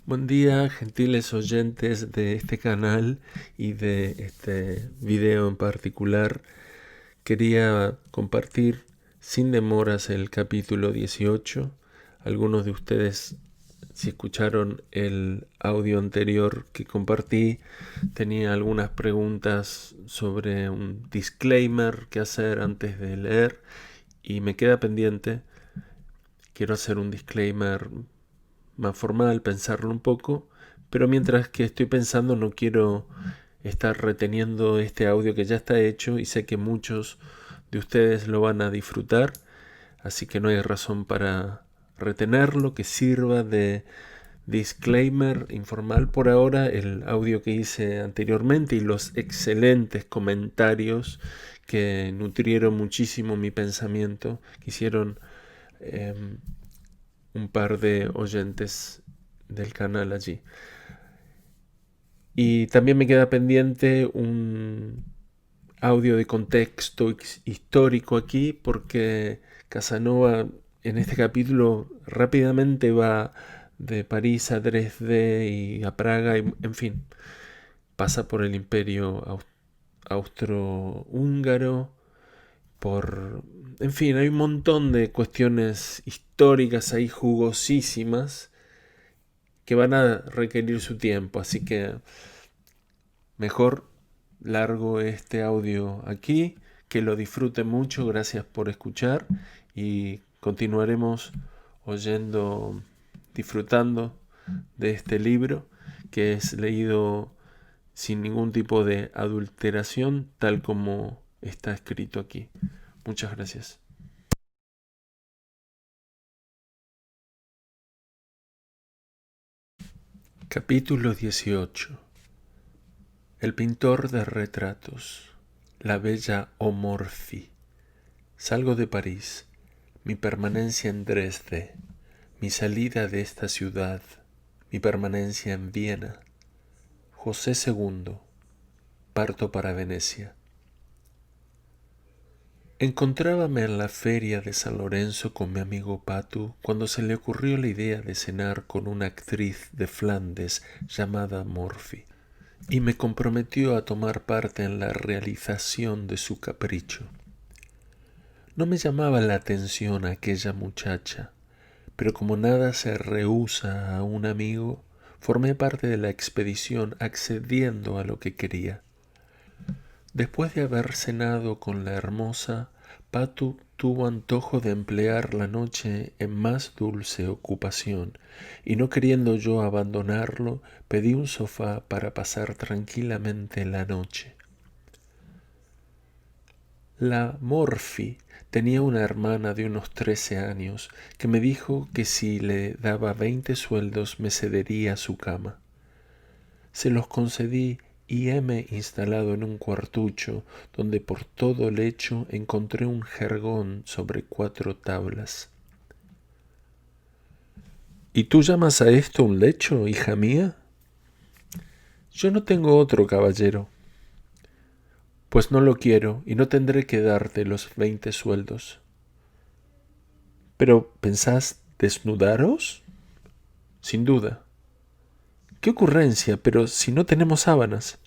Buen día, gentiles oyentes de este canal y de este video en particular. Quería compartir sin demoras el capítulo 18. Algunos de ustedes, si escucharon el audio anterior que compartí, tenía algunas preguntas sobre un disclaimer que hacer antes de leer y me queda pendiente. Quiero hacer un disclaimer más formal, pensarlo un poco, pero mientras que estoy pensando no quiero estar reteniendo este audio que ya está hecho y sé que muchos de ustedes lo van a disfrutar, así que no hay razón para retenerlo, que sirva de disclaimer informal por ahora el audio que hice anteriormente y los excelentes comentarios que nutrieron muchísimo mi pensamiento, que hicieron un par de oyentes del canal allí. Y también me queda pendiente un audio de contexto histórico aquí, porque Casanova en este capítulo rápidamente va de París a Dresde y a Praga, y, en fin, pasa por el imperio austrohúngaro, en fin, hay un montón de cuestiones históricas ahí jugosísimas que van a requerir su tiempo, así que mejor largo este audio aquí, que lo disfrute mucho, gracias por escuchar y continuaremos disfrutando de este libro que es leído sin ningún tipo de adulteración, tal como está escrito aquí. Muchas gracias. Capítulo 18. El pintor de retratos, la bella Omorfi. Salgo de París, mi permanencia en Dresde, mi salida de esta ciudad, mi permanencia en Viena. José II, parto para Venecia. Encontrábame en la feria de San Lorenzo con mi amigo Patu cuando se le ocurrió la idea de cenar con una actriz de Flandes llamada Morphy, y me comprometió a tomar parte en la realización de su capricho. No me llamaba la atención aquella muchacha, pero como nada se rehúsa a un amigo, formé parte de la expedición accediendo a lo que quería. Después de haber cenado con la hermosa, Patu tuvo antojo de emplear la noche en más dulce ocupación, y no queriendo yo abandonarlo, pedí un sofá para pasar tranquilamente la noche. La Morphy tenía una hermana de unos 13 años que me dijo que si le daba 20 sueldos me cedería su cama. Se los concedí y heme instalado en un cuartucho donde por todo lecho encontré un jergón sobre 4 tablas. ¿Y tú llamas a esto un lecho, hija mía? Yo no tengo otro, caballero. Pues no lo quiero y no tendré que darte los 20 sueldos. ¿Pero pensás desnudaros? Sin duda. ¡Qué ocurrencia! Pero si no tenemos sábanas.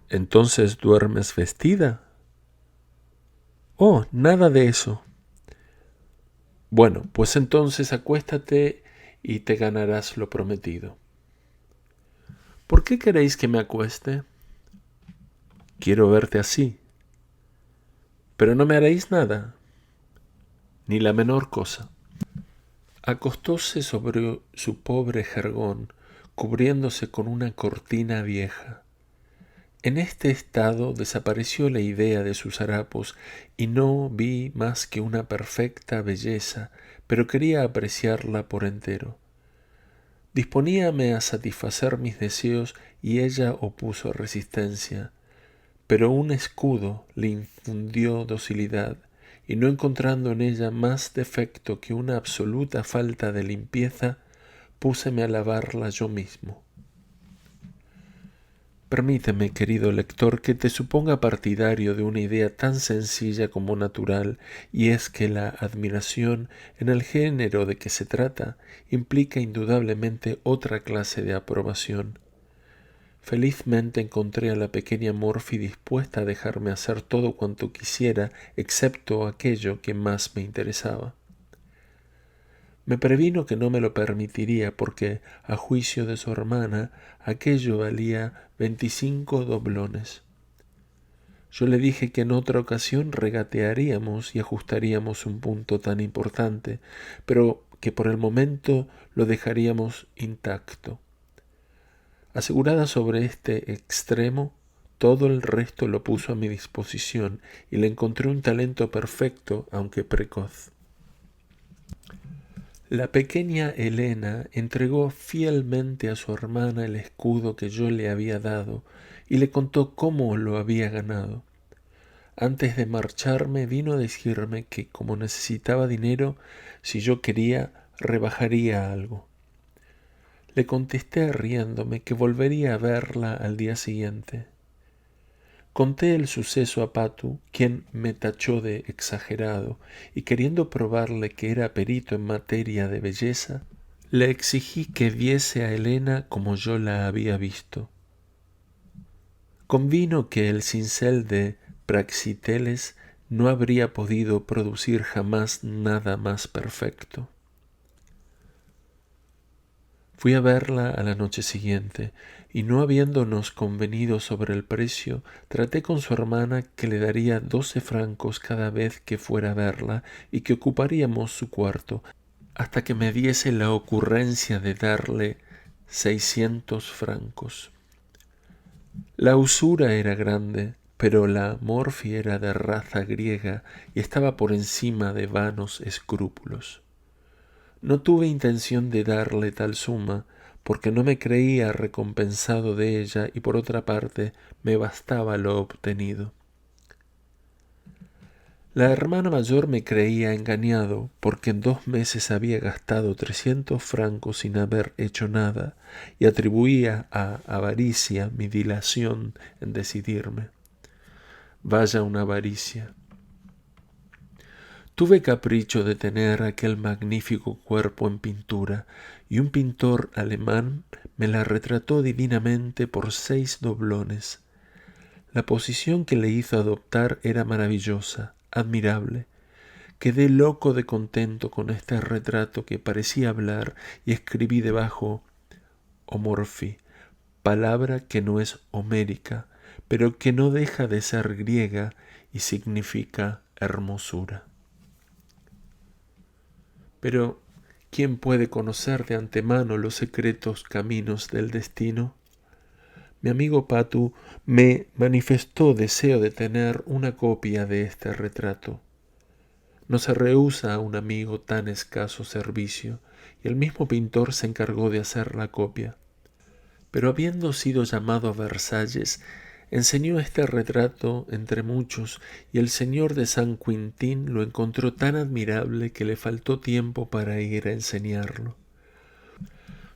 ¿Entonces duermes vestida? Oh, nada de eso. Bueno, pues entonces acuéstate y te ganarás lo prometido. ¿Por qué queréis que me acueste? Quiero verte así. Pero no me haréis nada, ni la menor cosa. Acostóse sobre su pobre jergón, cubriéndose con una cortina vieja. En este estado desapareció la idea de sus harapos y no vi más que una perfecta belleza, pero quería apreciarla por entero. Disponíame a satisfacer mis deseos y ella opuso resistencia, pero un escudo le infundió docilidad, y no encontrando en ella más defecto que una absoluta falta de limpieza, púseme a lavarla yo mismo. Permíteme, querido lector, que te suponga partidario de una idea tan sencilla como natural, y es que la admiración, en el género de que se trata, implica indudablemente otra clase de aprobación. Felizmente encontré a la pequeña Morphy dispuesta a dejarme hacer todo cuanto quisiera, excepto aquello que más me interesaba. Me previno que no me lo permitiría porque, a juicio de su hermana, aquello valía 25 doblones. Yo le dije que en otra ocasión regatearíamos y ajustaríamos un punto tan importante, pero que por el momento lo dejaríamos intacto. Asegurada sobre este extremo, todo el resto lo puso a mi disposición y le encontré un talento perfecto, aunque precoz. La pequeña Elena entregó fielmente a su hermana el escudo que yo le había dado y le contó cómo lo había ganado. Antes de marcharme vino a decirme que, como necesitaba dinero, si yo quería, rebajaría algo. Le contesté riéndome que volvería a verla al día siguiente. Conté el suceso a Patu, quien me tachó de exagerado, y queriendo probarle que era perito en materia de belleza, le exigí que viese a Elena como yo la había visto. Convino que el cincel de Praxiteles no habría podido producir jamás nada más perfecto. Fui a verla a la noche siguiente, y no habiéndonos convenido sobre el precio, traté con su hermana que le daría 12 francos cada vez que fuera a verla y que ocuparíamos su cuarto, hasta que me diese la ocurrencia de darle 600 francos. La usura era grande, pero la Morphy era de raza griega y estaba por encima de vanos escrúpulos. No tuve intención de darle tal suma, porque no me creía recompensado de ella y por otra parte me bastaba lo obtenido. La hermana mayor me creía engañado, porque en 2 meses había gastado 300 francos sin haber hecho nada, y atribuía a avaricia mi dilación en decidirme. Vaya una avaricia. Tuve capricho de tener aquel magnífico cuerpo en pintura, y un pintor alemán me la retrató divinamente por 6 doblones. La posición que le hizo adoptar era maravillosa, admirable. Quedé loco de contento con este retrato que parecía hablar y escribí debajo Omorfi, palabra que no es homérica, pero que no deja de ser griega y significa hermosura. Pero, ¿quién puede conocer de antemano los secretos caminos del destino? Mi amigo Patu me manifestó deseo de tener una copia de este retrato. No se rehúsa a un amigo tan escaso servicio, y el mismo pintor se encargó de hacer la copia. Pero habiendo sido llamado a Versalles, enseñó este retrato entre muchos, y el señor de San Quintín lo encontró tan admirable que le faltó tiempo para ir a enseñarlo.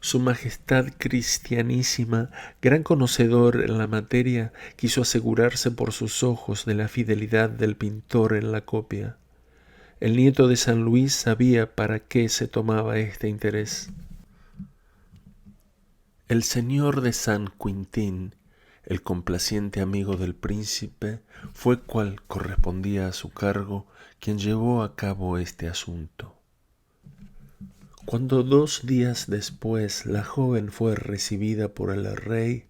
Su Majestad Cristianísima, gran conocedor en la materia, quiso asegurarse por sus ojos de la fidelidad del pintor en la copia. El nieto de San Luis sabía para qué se tomaba este interés. El señor de San Quintín, el complaciente amigo del príncipe, fue, cual correspondía a su cargo, quien llevó a cabo este asunto. Cuando 2 días después la joven fue recibida por el rey,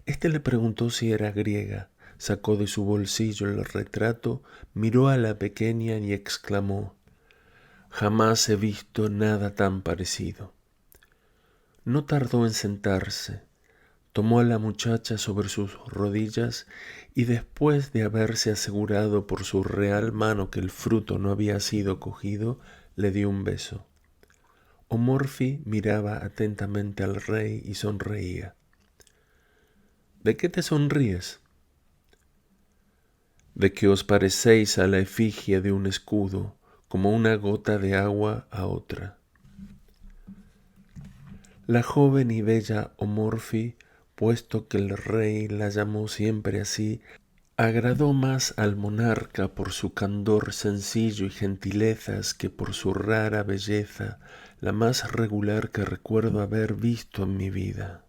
éste le preguntó si era griega, sacó de su bolsillo el retrato, miró a la pequeña y exclamó: «Jamás he visto nada tan parecido». No tardó en sentarse, tomó a la muchacha sobre sus rodillas y después de haberse asegurado por su real mano que el fruto no había sido cogido, le dio un beso. Omorfi miraba atentamente al rey y sonreía. «¿De qué te sonríes?» «De que os parecéis a la efigie de un escudo, como una gota de agua a otra». La joven y bella Omorfi puesto que el rey la llamó siempre así, agradó más al monarca por su candor sencillo y gentilezas que por su rara belleza, la más regular que recuerdo haber visto en mi vida.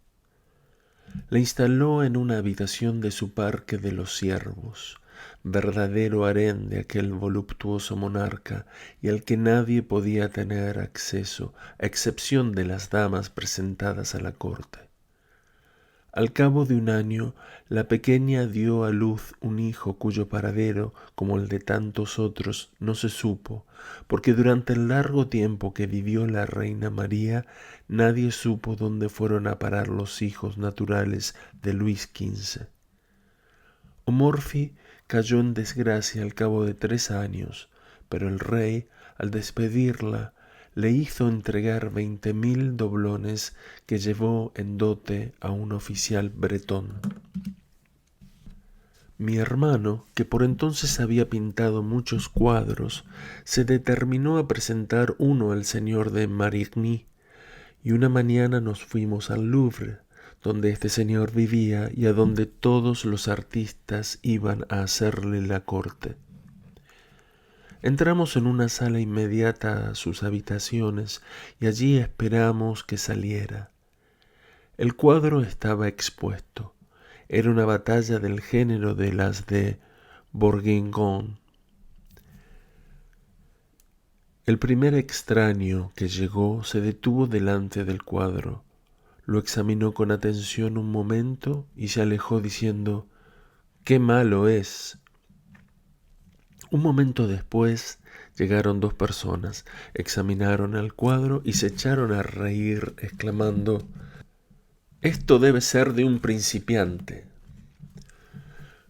La instaló en una habitación de su parque de los ciervos, verdadero harén de aquel voluptuoso monarca y al que nadie podía tener acceso, a excepción de las damas presentadas a la corte. Al cabo de un año, la pequeña dio a luz un hijo cuyo paradero, como el de tantos otros, no se supo, porque durante el largo tiempo que vivió la reina María, nadie supo dónde fueron a parar los hijos naturales de Luis XV. Omorfi cayó en desgracia al cabo de 3 años, pero el rey, al despedirla, le hizo entregar 20.000 doblones que llevó en dote a un oficial bretón. Mi hermano, que por entonces había pintado muchos cuadros, se determinó a presentar uno al señor de Marigny, y una mañana nos fuimos al Louvre, donde este señor vivía y a donde todos los artistas iban a hacerle la corte. Entramos en una sala inmediata a sus habitaciones y allí esperamos que saliera. El cuadro estaba expuesto. Era una batalla del género de las de Bourguignon. El primer extraño que llegó se detuvo delante del cuadro, lo examinó con atención un momento y se alejó diciendo: «¡Qué malo es!». Un momento después llegaron 2 personas, examinaron el cuadro y se echaron a reír, exclamando: «Esto debe ser de un principiante».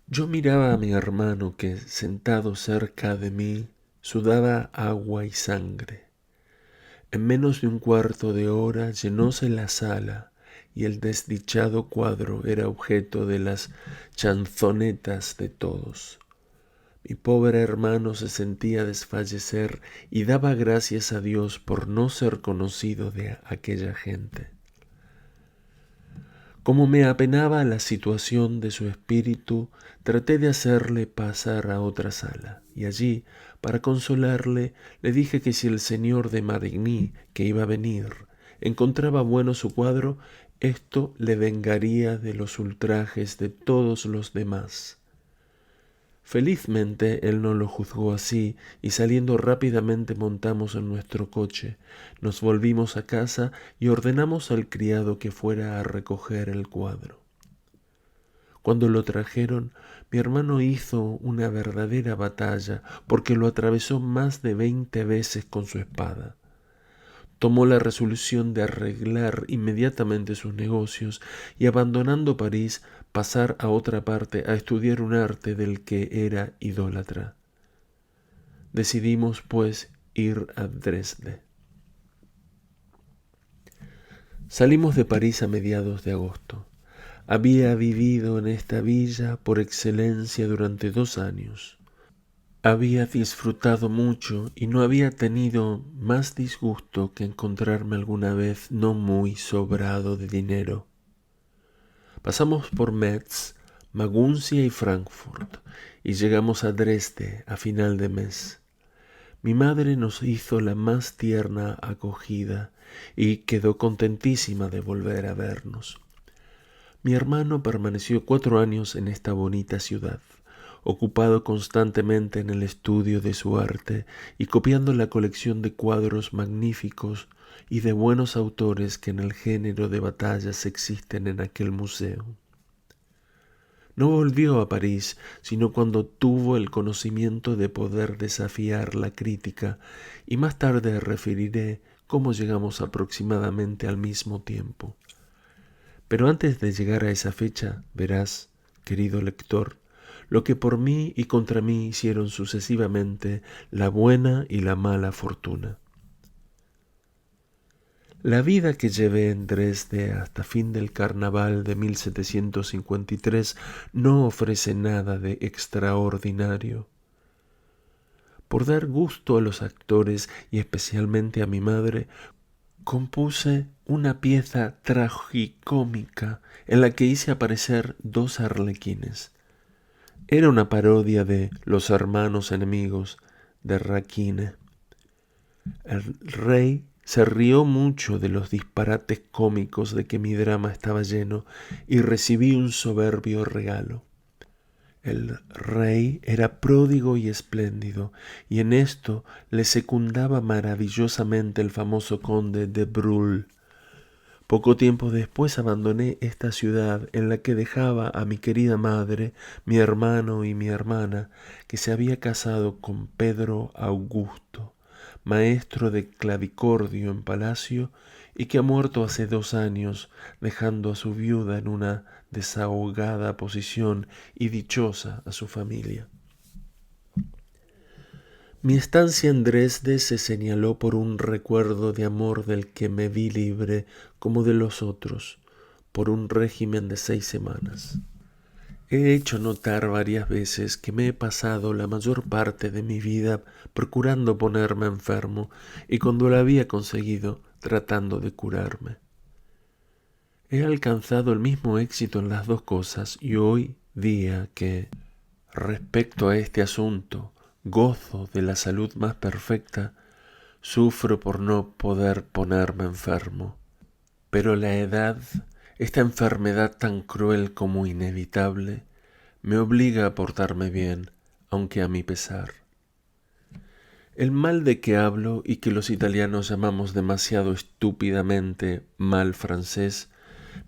Yo miraba a mi hermano que, sentado cerca de mí, sudaba agua y sangre. En menos de un cuarto de hora llenóse la sala y el desdichado cuadro era objeto de las chanzonetas de todos. Mi pobre hermano se sentía desfallecer y daba gracias a Dios por no ser conocido de aquella gente. Como me apenaba la situación de su espíritu, traté de hacerle pasar a otra sala, y allí, para consolarle, le dije que si el señor de Marigny, que iba a venir, encontraba bueno su cuadro, esto le vengaría de los ultrajes de todos los demás. Felizmente él no lo juzgó así, y saliendo rápidamente montamos en nuestro coche, nos volvimos a casa y ordenamos al criado que fuera a recoger el cuadro. Cuando lo trajeron, mi hermano hizo una verdadera batalla, porque lo atravesó más de 20 veces con su espada. Tomó la resolución de arreglar inmediatamente sus negocios y, abandonando París, pasar a otra parte a estudiar un arte del que era idólatra. Decidimos, pues, ir a Dresde. Salimos de París a mediados de agosto. Había vivido en esta villa por excelencia durante 2 años. Había disfrutado mucho y no había tenido más disgusto que encontrarme alguna vez no muy sobrado de dinero. Pasamos por Metz, Maguncia y Frankfurt y llegamos a Dresde a final de mes. Mi madre nos hizo la más tierna acogida y quedó contentísima de volver a vernos. Mi hermano permaneció 4 años en esta bonita ciudad, ocupado constantemente en el estudio de su arte y copiando la colección de cuadros magníficos y de buenos autores que en el género de batallas existen en aquel museo. No volvió a París sino cuando tuvo el conocimiento de poder desafiar la crítica, y más tarde referiré cómo llegamos aproximadamente al mismo tiempo. Pero antes de llegar a esa fecha, verás, querido lector, lo que por mí y contra mí hicieron sucesivamente la buena y la mala fortuna. La vida que llevé en Dresde hasta fin del carnaval de 1753 no ofrece nada de extraordinario. Por dar gusto a los actores y especialmente a mi madre, compuse una pieza tragicómica en la que hice aparecer 2 arlequines. Era una parodia de Los hermanos enemigos de Raquine. El rey se rió mucho de los disparates cómicos de que mi drama estaba lleno y recibí un soberbio regalo. El rey era pródigo y espléndido, y en esto le secundaba maravillosamente el famoso conde de Brul. Poco tiempo después abandoné esta ciudad en la que dejaba a mi querida madre, mi hermano y mi hermana, que se había casado con Pedro Augusto, maestro de clavicordio en palacio, y que ha muerto hace 2 años, dejando a su viuda en una desahogada posición y dichosa a su familia. Mi estancia en Dresde se señaló por un recuerdo de amor del que me vi libre como de los otros, por un régimen de 6 semanas. He hecho notar varias veces que me he pasado la mayor parte de mi vida procurando ponerme enfermo y cuando lo había conseguido tratando de curarme. He alcanzado el mismo éxito en las 2 cosas y hoy día que, respecto a este asunto, gozo de la salud más perfecta, sufro por no poder ponerme enfermo. Pero la edad, esta enfermedad tan cruel como inevitable, me obliga a portarme bien, aunque a mi pesar. El mal de que hablo y que los italianos llamamos demasiado estúpidamente mal francés,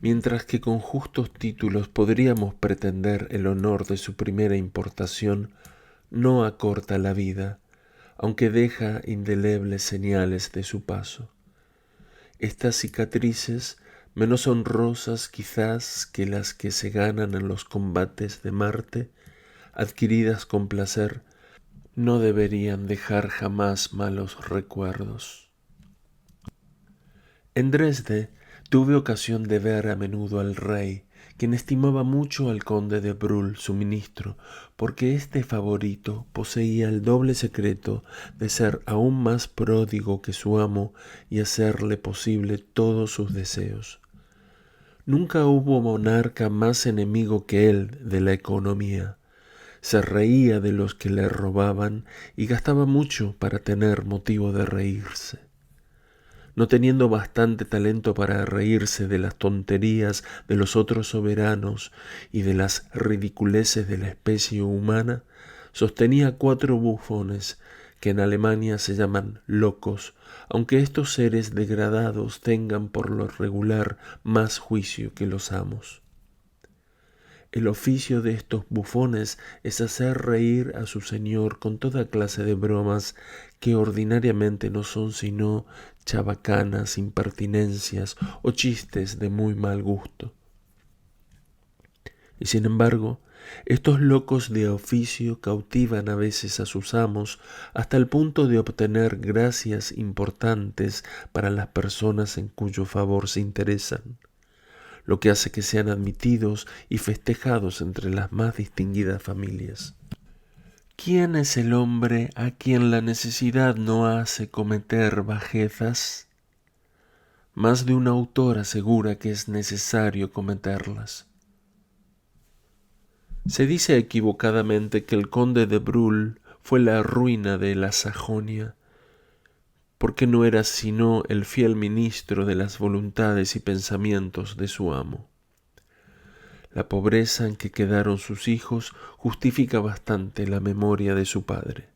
mientras que con justos títulos podríamos pretender el honor de su primera importación, no acorta la vida, aunque deja indelebles señales de su paso. Estas cicatrices, menos honrosas quizás que las que se ganan en los combates de Marte, adquiridas con placer, no deberían dejar jamás malos recuerdos. En Dresde tuve ocasión de ver a menudo al rey, quien estimaba mucho al conde de Brul, su ministro, porque este favorito poseía el doble secreto de ser aún más pródigo que su amo y hacerle posible todos sus deseos. Nunca hubo monarca más enemigo que él de la economía. Se reía de los que le robaban y gastaba mucho para tener motivo de reírse. No teniendo bastante talento para reírse de las tonterías de los otros soberanos y de las ridiculeces de la especie humana, sostenía 4 bufones que en Alemania se llaman locos, aunque estos seres degradados tengan por lo regular más juicio que los amos. El oficio de estos bufones es hacer reír a su señor con toda clase de bromas que ordinariamente no son sino chabacanas, impertinencias o chistes de muy mal gusto. Y sin embargo, estos locos de oficio cautivan a veces a sus amos hasta el punto de obtener gracias importantes para las personas en cuyo favor se interesan, lo que hace que sean admitidos y festejados entre las más distinguidas familias. ¿Quién es el hombre a quien la necesidad no hace cometer bajezas? Más de un autor asegura que es necesario cometerlas. Se dice equivocadamente que el conde de Brul fue la ruina de la Sajonia, porque no era sino el fiel ministro de las voluntades y pensamientos de su amo. La pobreza en que quedaron sus hijos justifica bastante la memoria de su padre.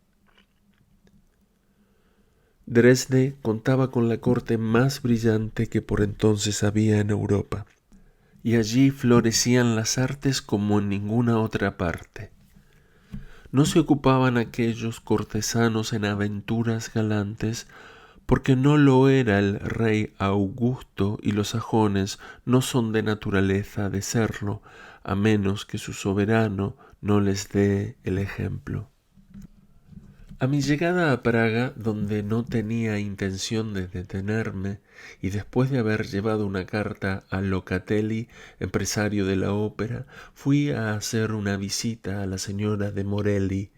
Dresde contaba con la corte más brillante que por entonces había en Europa, y allí florecían las artes como en ninguna otra parte. No se ocupaban aquellos cortesanos en aventuras galantes, porque no lo era el rey Augusto y los sajones no son de naturaleza de serlo, a menos que su soberano no les dé el ejemplo. A mi llegada a Praga, donde no tenía intención de detenerme, y después de haber llevado una carta a Locatelli, empresario de la ópera, fui a hacer una visita a la señora de Morelli,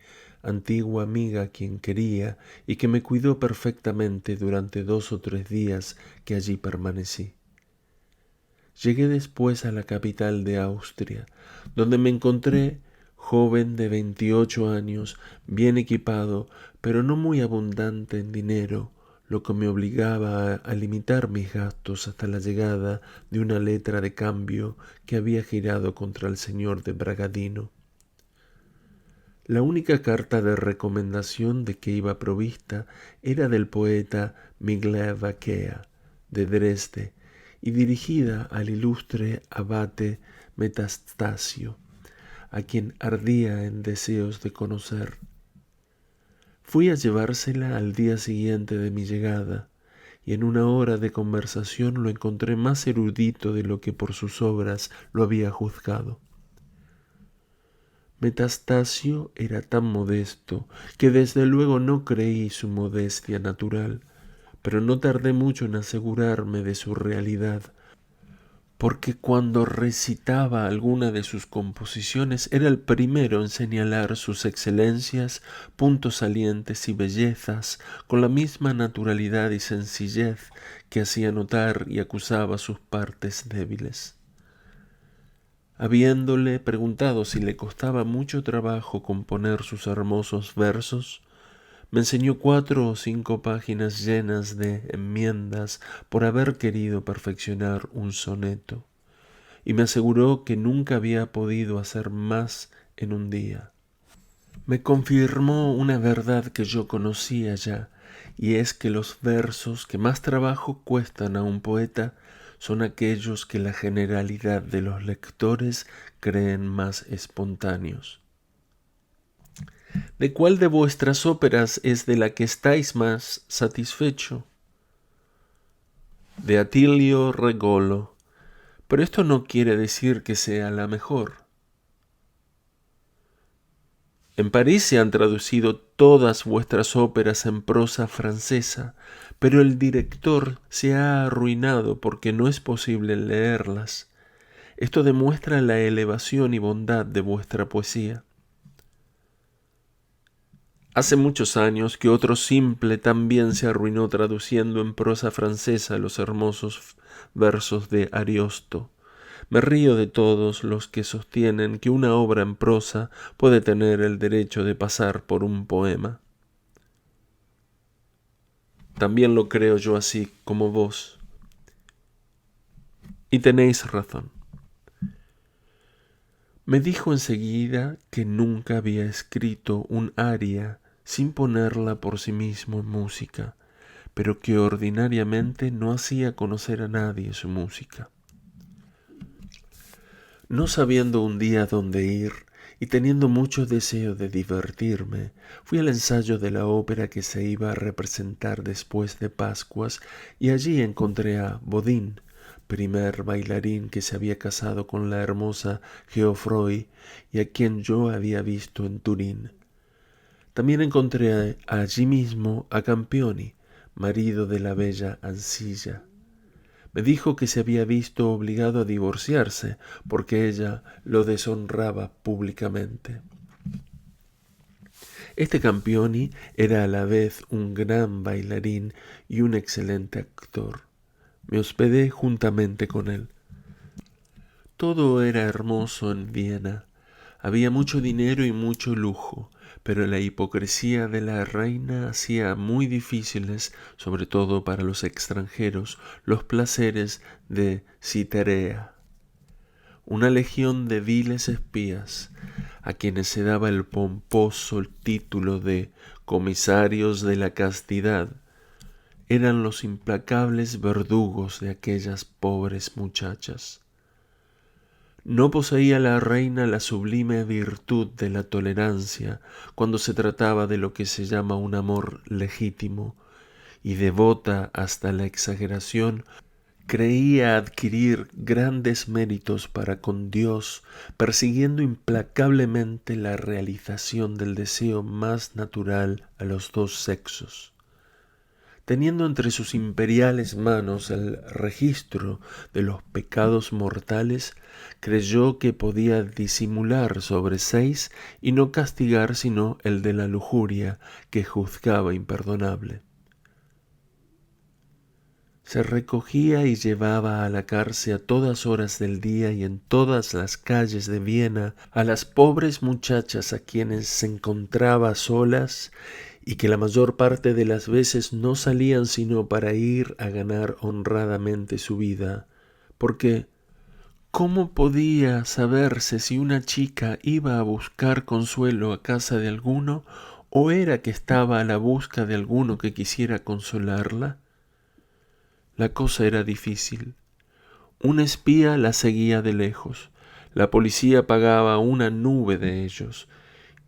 antigua amiga a quien quería y que me cuidó perfectamente durante 2 o 3 días que allí permanecí. Llegué después a la capital de Austria, donde me encontré joven de 28 años, bien equipado, pero no muy abundante en dinero, lo que me obligaba a limitar mis gastos hasta la llegada de una letra de cambio que había girado contra el señor de Bragadino. La única carta de recomendación de que iba provista era del poeta Miguel Vaquea, de Dresde, y dirigida al ilustre abate Metastasio, a quien ardía en deseos de conocer. Fui a llevársela al día siguiente de mi llegada, y en una hora de conversación lo encontré más erudito de lo que por sus obras lo había juzgado. Metastasio era tan modesto que desde luego no creí su modestia natural, pero no tardé mucho en asegurarme de su realidad, porque cuando recitaba alguna de sus composiciones era el primero en señalar sus excelencias, puntos salientes y bellezas con la misma naturalidad y sencillez que hacía notar y acusaba sus partes débiles. Habiéndole preguntado si le costaba mucho trabajo componer sus hermosos versos, me enseñó 4 o 5 páginas llenas de enmiendas por haber querido perfeccionar un soneto, y me aseguró que nunca había podido hacer más en un día. Me confirmó una verdad que yo conocía ya, y es que los versos que más trabajo cuestan a un poeta son aquellos que la generalidad de los lectores creen más espontáneos. ¿De cuál de vuestras óperas es de la que estáis más satisfecho? De Attilio Regolo, pero esto no quiere decir que sea la mejor. En París se han traducido todas vuestras óperas en prosa francesa, pero el director se ha arruinado porque no es posible leerlas. Esto demuestra la elevación y bondad de vuestra poesía. Hace muchos años que otro simple también se arruinó traduciendo en prosa francesa los hermosos versos de Ariosto. Me río de todos los que sostienen que una obra en prosa puede tener el derecho de pasar por un poema. También lo creo yo así como vos. Y tenéis razón. Me dijo enseguida que nunca había escrito un aria sin ponerla por sí mismo en música, pero que ordinariamente no hacía conocer a nadie su música. No sabiendo un día dónde ir y teniendo mucho deseo de divertirme, fui al ensayo de la ópera que se iba a representar después de Pascuas y allí encontré a Bodin, primer bailarín que se había casado con la hermosa Geoffroy y a quien yo había visto en Turín. También encontré allí mismo a Campioni, marido de la bella Ancilla. Me dijo que se había visto obligado a divorciarse porque ella lo deshonraba públicamente. Este Campioni era a la vez un gran bailarín y un excelente actor. Me hospedé juntamente con él. Todo era hermoso en Viena. Había mucho dinero y mucho lujo, pero la hipocresía de la reina hacía muy difíciles, sobre todo para los extranjeros, los placeres de Citerea. Una legión de viles espías, a quienes se daba el pomposo título de comisarios de la castidad, eran los implacables verdugos de aquellas pobres muchachas. No poseía la reina la sublime virtud de la tolerancia cuando se trataba de lo que se llama un amor legítimo, y devota hasta la exageración, creía adquirir grandes méritos para con Dios, persiguiendo implacablemente la realización del deseo más natural a los dos sexos. teniendo entre sus imperiales manos el registro de los pecados mortales, creyó que podía disimular sobre 6 y no castigar sino el de la lujuria, que juzgaba imperdonable. Se recogía y llevaba a la cárcel a todas horas del día y en todas las calles de Viena a las pobres muchachas a quienes se encontraba solas y que la mayor parte de las veces no salían sino para ir a ganar honradamente su vida, porque ¿cómo podía saberse si una chica iba a buscar consuelo a casa de alguno o era que estaba a la busca de alguno que quisiera consolarla? La cosa era difícil. Un espía la seguía de lejos. La policía pagaba una nube de ellos,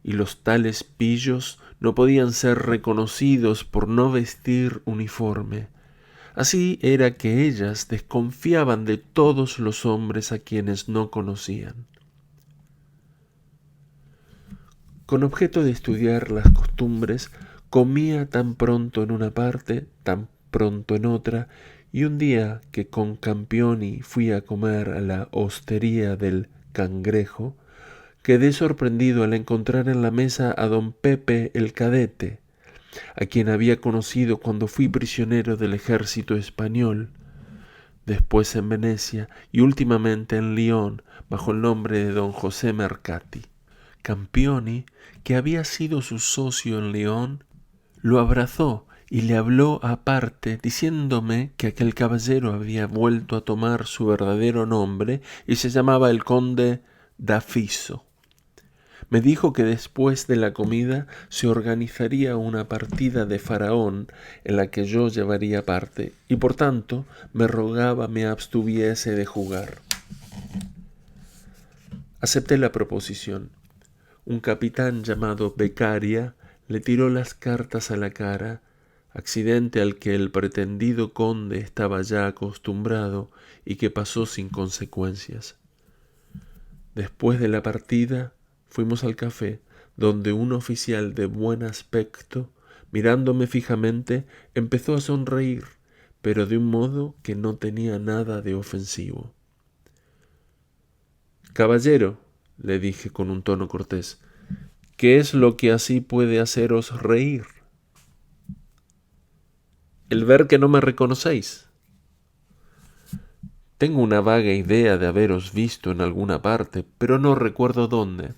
y los tales pillos no podían ser reconocidos por no vestir uniforme. Así era que ellas desconfiaban de todos los hombres a quienes no conocían. Con objeto de estudiar las costumbres, comía tan pronto en una parte, tan pronto en otra, y un día que con Campioni fui a comer a la hostería del Cangrejo, quedé sorprendido al encontrar en la mesa a don Pepe el Cadete, a quien había conocido cuando fui prisionero del ejército español, después en Venecia y últimamente en Lyon bajo el nombre de don José Mercati. Campioni, que había sido su socio en Lyon, lo abrazó y le habló aparte, diciéndome que aquel caballero había vuelto a tomar su verdadero nombre y se llamaba el conde d'Afiso. Me dijo que después de la comida se organizaría una partida de faraón en la que yo llevaría parte, y por tanto me rogaba me abstuviese de jugar. Acepté la proposición. Un capitán llamado Beccaria le tiró las cartas a la cara, accidente al que el pretendido conde estaba ya acostumbrado y que pasó sin consecuencias. Después de la partida fuimos al café, donde un oficial de buen aspecto, mirándome fijamente, empezó a sonreír, pero de un modo que no tenía nada de ofensivo. «Caballero», le dije con un tono cortés, «¿qué es lo que así puede haceros reír?» «El ver que no me reconocéis». «Tengo una vaga idea de haberos visto en alguna parte, pero no recuerdo dónde».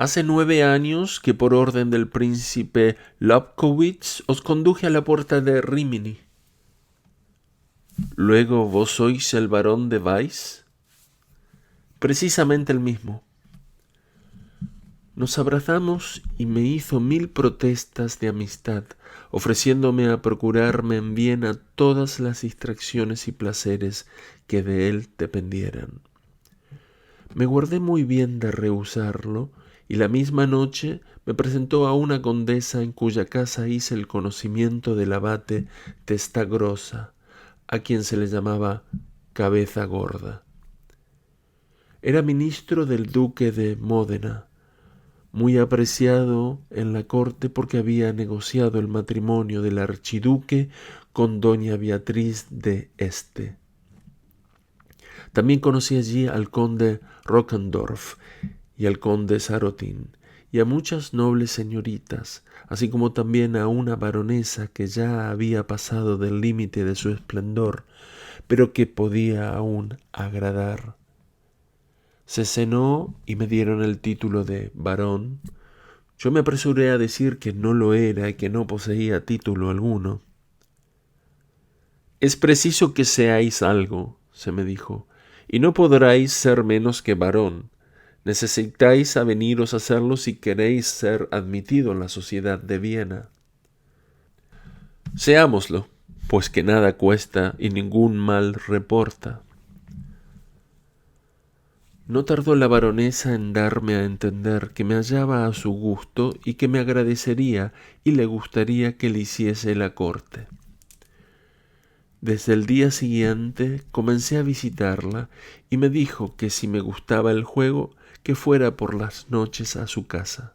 «Hace 9 años que por orden del príncipe Lobkowitz os conduje a la puerta de Rímini». «¿Luego vos sois el barón de Weiss?» «Precisamente el mismo». Nos abrazamos y me hizo 1000 protestas de amistad, ofreciéndome a procurarme en Viena todas las distracciones y placeres que de él dependieran. Me guardé muy bien de rehusarlo, y la misma noche me presentó a una condesa en cuya casa hice el conocimiento del abate Testagrossa, a quien se le llamaba Cabeza Gorda. Era ministro del duque de Módena, muy apreciado en la corte porque había negociado el matrimonio del archiduque con doña Beatriz de Este. También conocí allí al conde Rockendorf y al conde Sarotin, y a muchas nobles señoritas, así como también a una baronesa que ya había pasado del límite de su esplendor, pero que podía aún agradar. Se cenó y me dieron el título de barón. Yo me apresuré a decir que no lo era y que no poseía título alguno. «Es preciso que seáis algo», se me dijo, «y no podráis ser menos que varón. Necesitáis aveniros a serlo si queréis ser admitido en la sociedad de Viena». «Seámoslo, pues que nada cuesta y ningún mal reporta». No tardó la baronesa en darme a entender que me hallaba a su gusto y que me agradecería y le gustaría que le hiciese la corte. Desde el día siguiente comencé a visitarla y me dijo que si me gustaba el juego, que fuera por las noches a su casa.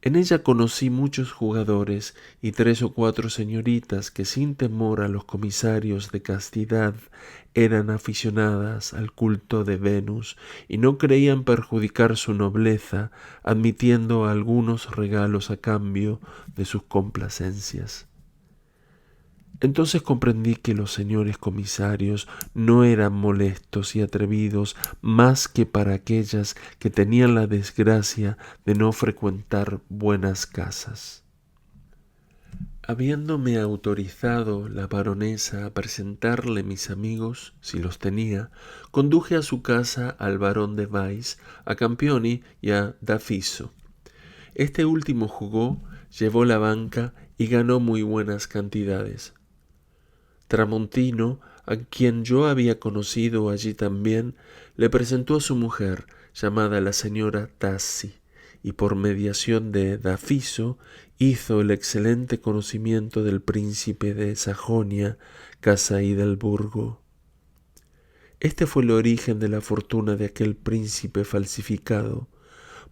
En ella conocí muchos jugadores y 3 o 4 señoritas que sin temor a los comisarios de castidad eran aficionadas al culto de Venus y no creían perjudicar su nobleza admitiendo algunos regalos a cambio de sus complacencias. Entonces comprendí que los señores comisarios no eran molestos y atrevidos más que para aquellas que tenían la desgracia de no frecuentar buenas casas. Habiéndome autorizado la baronesa a presentarle mis amigos, si los tenía, conduje a su casa al barón de Weiss, a Campioni y a Dafiso. Este último jugó, llevó la banca y ganó muy buenas cantidades. Tramontino, a quien yo había conocido allí también, le presentó a su mujer, llamada la señora Tassi, y por mediación de Dafiso hizo el excelente conocimiento del príncipe de Sajonia, Casa Hidalburgo. Este fue el origen de la fortuna de aquel príncipe falsificado,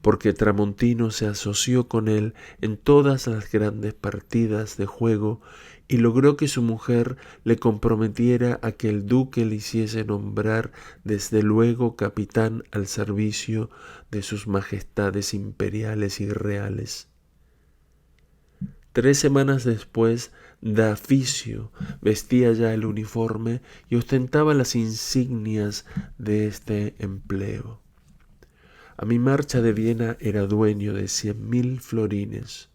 porque Tramontino se asoció con él en todas las grandes partidas de juego y logró que su mujer le comprometiera a que el duque le hiciese nombrar desde luego capitán al servicio de sus majestades imperiales y reales. 3 semanas después, Daficio vestía ya el uniforme y ostentaba las insignias de este empleo. A mi marcha de Viena era dueño de 100.000 florines.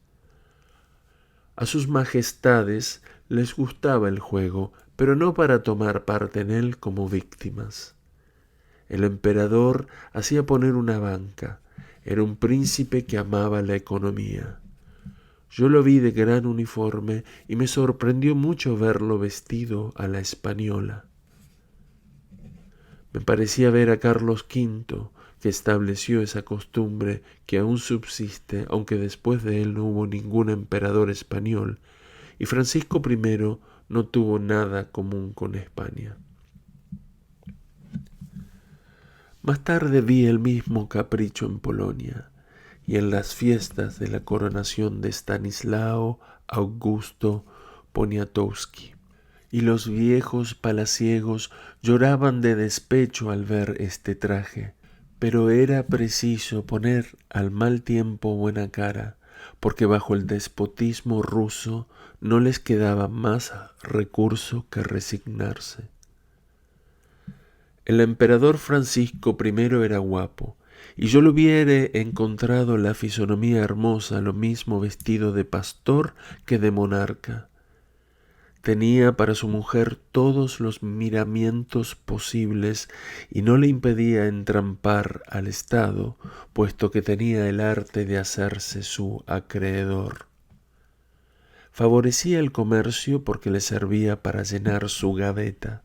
A sus majestades les gustaba el juego, pero no para tomar parte en él como víctimas. El emperador hacía poner una banca. Era un príncipe que amaba la economía. Yo lo vi de gran uniforme y me sorprendió mucho verlo vestido a la española. Me parecía ver a Carlos V, que estableció esa costumbre que aún subsiste, aunque después de él no hubo ningún emperador español, y Francisco I no tuvo nada común con España. Más tarde vi el mismo capricho en Polonia y en las fiestas de la coronación de Stanislao Augusto Poniatowski. Y los viejos palaciegos lloraban de despecho al ver este traje. Pero era preciso poner al mal tiempo buena cara, porque bajo el despotismo ruso no les quedaba más recurso que resignarse. El emperador Francisco I era guapo, y yo lo hubiera encontrado la fisonomía hermosa, lo mismo vestido de pastor que de monarca. Tenía para su mujer todos los miramientos posibles y no le impedía entrampar al Estado, puesto que tenía el arte de hacerse su acreedor. Favorecía el comercio porque le servía para llenar su gaveta.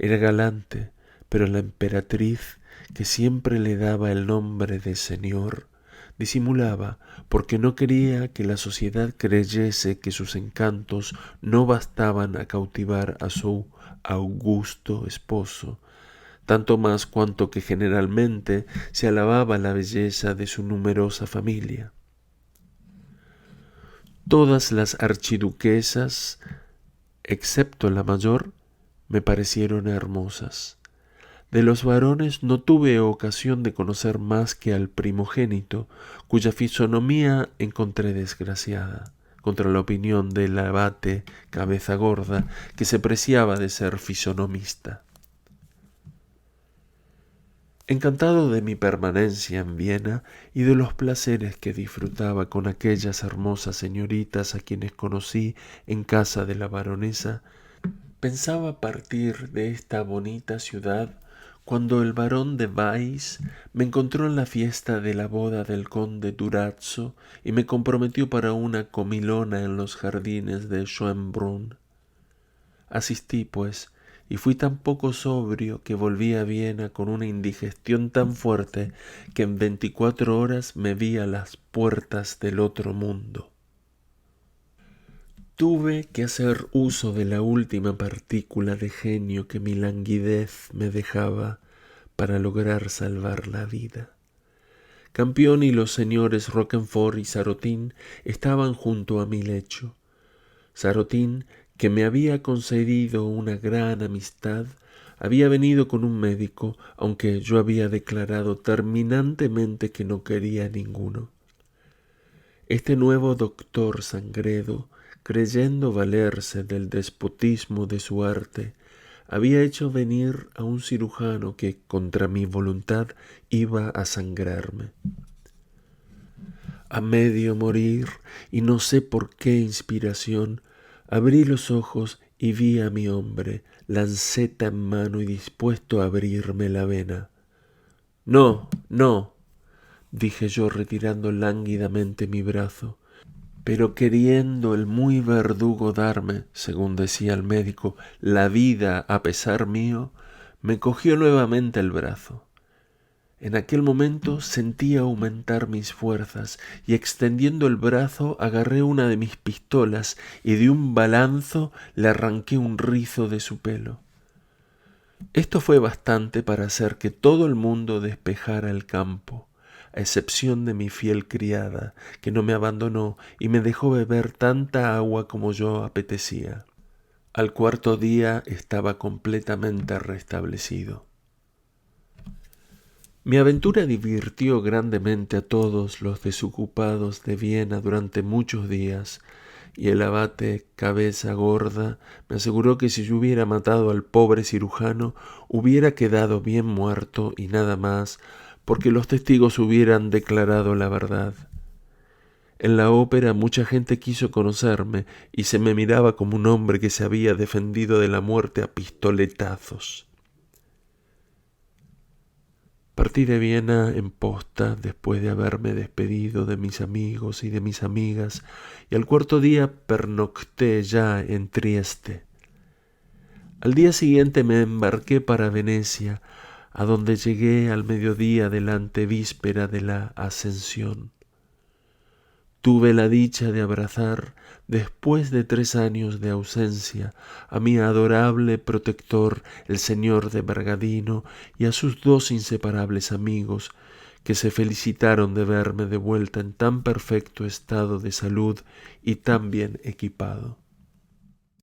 Era galante, pero la emperatriz, que siempre le daba el nombre de señor, disimulaba porque no quería que la sociedad creyese que sus encantos no bastaban a cautivar a su augusto esposo, tanto más cuanto que generalmente se alababa la belleza de su numerosa familia. Todas las archiduquesas, excepto la mayor, me parecieron hermosas. De los varones no tuve ocasión de conocer más que al primogénito, cuya fisonomía encontré desgraciada, contra la opinión del abate Cabeza Gorda, que se preciaba de ser fisonomista. Encantado de mi permanencia en Viena y de los placeres que disfrutaba con aquellas hermosas señoritas a quienes conocí en casa de la baronesa, pensaba partir de esta bonita ciudad cuando el barón de Weiss me encontró en la fiesta de la boda del conde Durazzo y me comprometió para una comilona en los jardines de Schönbrunn. Asistí, pues, y fui tan poco sobrio que volví a Viena con una indigestión tan fuerte que en 24 horas me vi a las puertas del otro mundo. Tuve que hacer uso de la última partícula de genio que mi languidez me dejaba para lograr salvar la vida. Campión y los señores Roquefort y Sarotín estaban junto a mi lecho. Sarotín, que me había concedido una gran amistad, había venido con un médico, aunque yo había declarado terminantemente que no quería ninguno. Este nuevo doctor Sangredo, creyendo valerse del despotismo de su arte, había hecho venir a un cirujano que, contra mi voluntad, iba a sangrarme. A medio morir, y no sé por qué inspiración, abrí los ojos y vi a mi hombre, lanceta en mano y dispuesto a abrirme la vena. «No, no», dije yo retirando lánguidamente mi brazo, pero queriendo el muy verdugo darme, según decía el médico, la vida a pesar mío, me cogió nuevamente el brazo. En aquel momento sentí aumentar mis fuerzas y extendiendo el brazo agarré una de mis pistolas y de un balanzo le arranqué un rizo de su pelo. Esto fue bastante para hacer que todo el mundo despejara el campo, a excepción de mi fiel criada, que no me abandonó y me dejó beber tanta agua como yo apetecía. Al cuarto día estaba completamente restablecido. Mi aventura divirtió grandemente a todos los desocupados de Viena durante muchos días, y el abate Cabeza Gorda me aseguró que si yo hubiera matado al pobre cirujano, hubiera quedado bien muerto y nada más, porque los testigos hubieran declarado la verdad. En la ópera mucha gente quiso conocerme y se me miraba como un hombre que se había defendido de la muerte a pistoletazos. Partí de Viena en posta después de haberme despedido de mis amigos y de mis amigas, y al cuarto día pernocté ya en Trieste. Al día siguiente me embarqué para Venecia, a donde llegué al mediodía de la antevíspera de la Ascensión. Tuve la dicha de abrazar, después de 3 años de ausencia, a mi adorable protector, el señor de Bragadino, y a sus 2 inseparables amigos, que se felicitaron de verme de vuelta en tan perfecto estado de salud y tan bien equipado.